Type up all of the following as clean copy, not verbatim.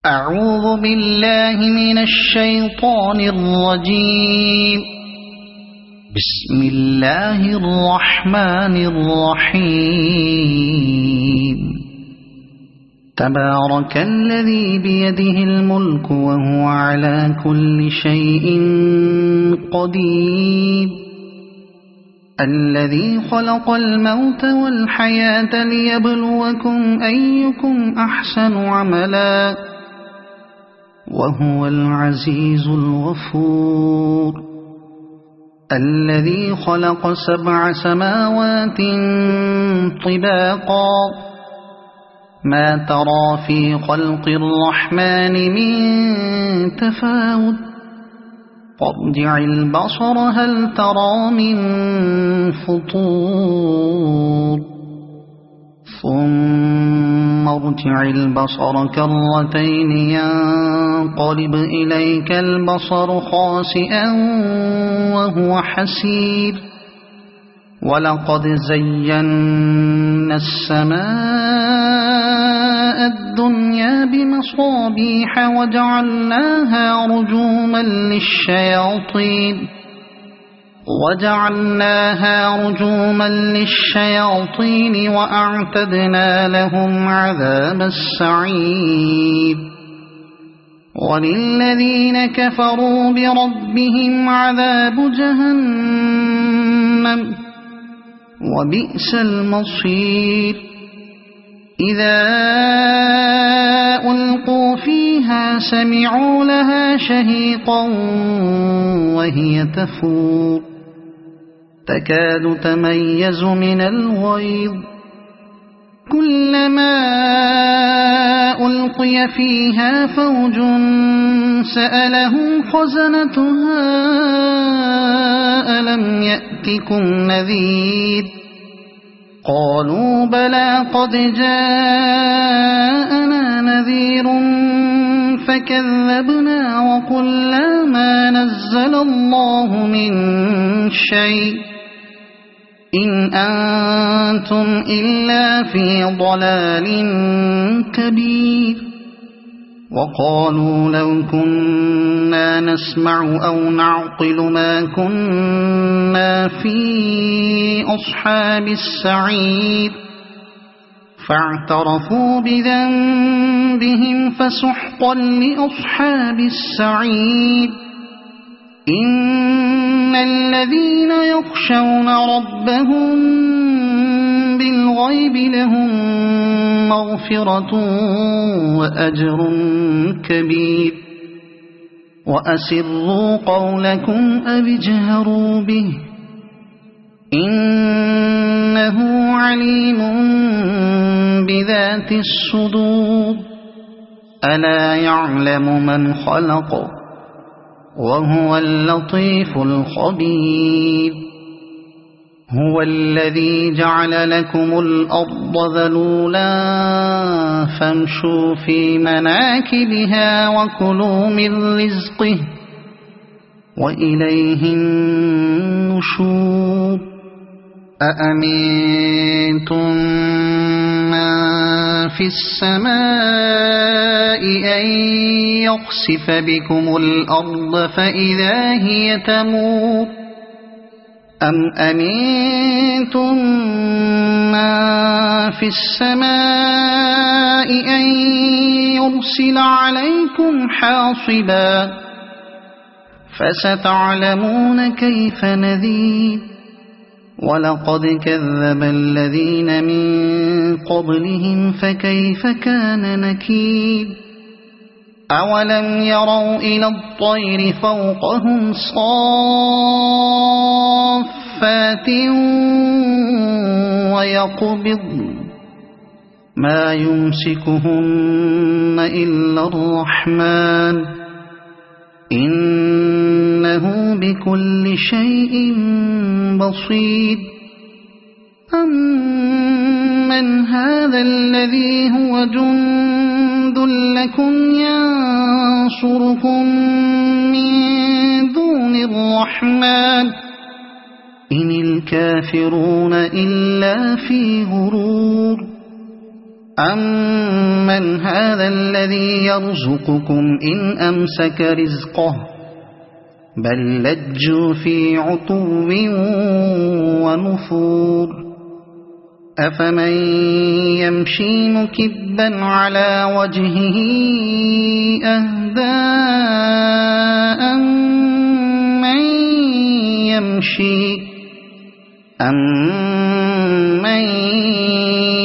أعوذ بالله من الشيطان الرجيم. بسم الله الرحمن الرحيم. تبارك الذي بيده الملك وهو على كل شيء قدير. الذي خلق الموت والحياة ليبلوكم أيكم أحسن عملا وهو العزيز الغفور. الذي خلق 7 سماوات طباقا ما ترى في خلق الرحمن من تفاوت فارجع البصر هل ترى من فطور ثم ارجع البصر كرتين ينقلب إليك البصر خاسئا وهو حسير. ولقد زينا السماء الدنيا بمصابيح وجعلناها رجوما للشياطين وأعتدنا لهم عذاب السعير. وللذين كفروا بربهم عذاب جهنم وبئس المصير. إذا ألقوا فيها سمعوا لها شهيقا وهي تفور تكاد تميز من الغيظ. كلما ألقي فيها فوج سألهم خزنتها ألم يأتكم نذير قالوا بلى قد جاءنا نذير فكذبنا وقلنا ما نزل الله من شيء إن أنتم إلا في ضلال كبير. وقالوا لو كنا نسمع أو نعقل ما كنا في أصحاب السعير فاعترفوا بذنبهم فسحقا لأصحاب السعير. إن الذين يخشون ربهم بالغيب لهم مغفرة وأجر كبير. وأسروا قولكم أو اجهروا به إنه عليم بذات الصدور. ألا يعلم من خلق وهو اللطيف الخبير. هو الذي جعل لكم الأرض ذلولا فامشوا في مناكبها وكلوا من رزقه وإليه النشور. أأمنتم من في السماء أن يخسف بكم الأرض فإذا هي تمور أم أمنتم من في السماء أن يرسل عليكم حاصبا فستعلمون كيف نذير. ولقد كذب الذين من قبلهم فكيف كان نكير. أولم يروا إلى الطير فوقهم صافات ويقبضن ما يمسكهن إلا الرحمن إنه بكل شيء بصير. أمن هذا الذي هو جند لكم ينصركم من دون الرحمن إن الكافرون إلا في غرور. أَمَّنْ هَذَا الَّذِي يَرْزُقُكُمْ إِنْ أَمْسَكَ رِزْقَهُ بَلْ لَجُّوا فِي عُتُوٍّ وَنُفُورٍ أَفَمَنْ يَمْشِي مُكِبًّا عَلَى وَجْهِهِ أَهْدَىٰ أَمَّن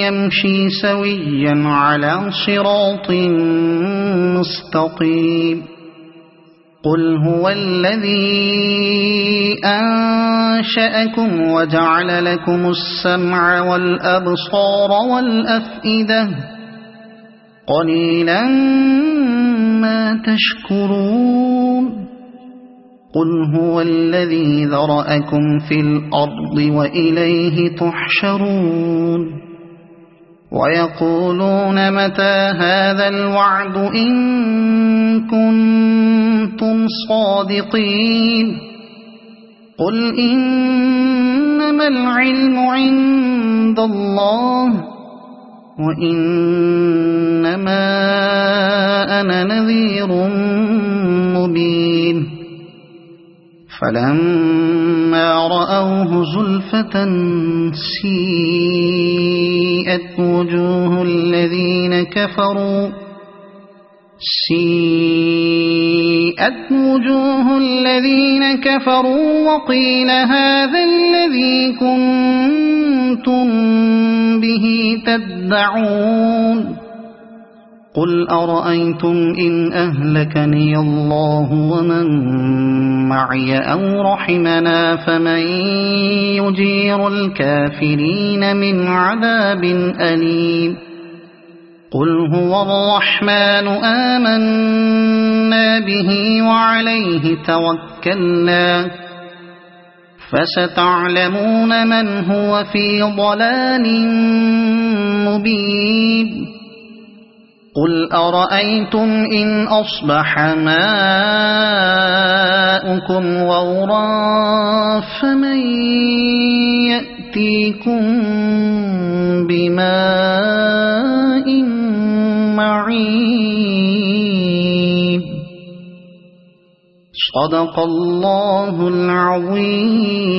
يَمْشِي سَوِيًّا عَلَى صِرَاطٍ مُّسْتَقِيمٍ قُلْ هُوَ الَّذِي أَنشَأَكُمْ وَجَعَلَ لَكُمُ السَّمْعَ وَالْأَبْصَارَ وَالْأَفْئِدَةَ قَلِيلًا مَا تَشْكُرُونَ قُلْ هُوَ الَّذِي ذَرَأَكُمْ فِي الْأَرْضِ وَإِلَيْهِ تُحْشَرُونَ وَيَقُولُونَ مَتَى هَذَا الْوَعْدُ إِن كُنتُمْ صَادِقِينَ قُلْ إِنَّمَا الْعِلْمُ عِندَ اللَّهِ وَإِنَّمَا أَنَا نَذِيرٌ مُبِينٌ فَلَمَّا رَأَوْهُ زُلْفَةً سِيئَتْ وُجُوهُ الَّذِينَ كَفَرُوا وَقِيلَ هَذَا الَّذِي كُنتُم بِهِ تَدَّعُونَ قُلْ أَرَأَيْتُمْ إِنْ أَهْلَكَنِيَ اللَّهُ وَمَن مَّعِيَ أَوْ رَحِمَنَا فَمَن يُجِيرُ الْكَافِرِينَ مِنْ عَذَابٍ أَلِيمٍ قُلْ هُوَ الرَّحْمَنُ آمَنَّا بِهِ وَعَلَيْهِ تَوَكَّلْنَا فَسَتَعْلَمُونَ مَنْ هُوَ فِي ضَلَالٍ مُّبِينٍ قُلْ أَرَأَيْتُمْ إِنْ أَصْبَحَ مَاؤُكُمْ غَوْرًا فَمَن يَأْتِيكُم بِمَاءٍ مَّعِينٍ صَدَقَ اللَّهُ الْعَظِيمُ.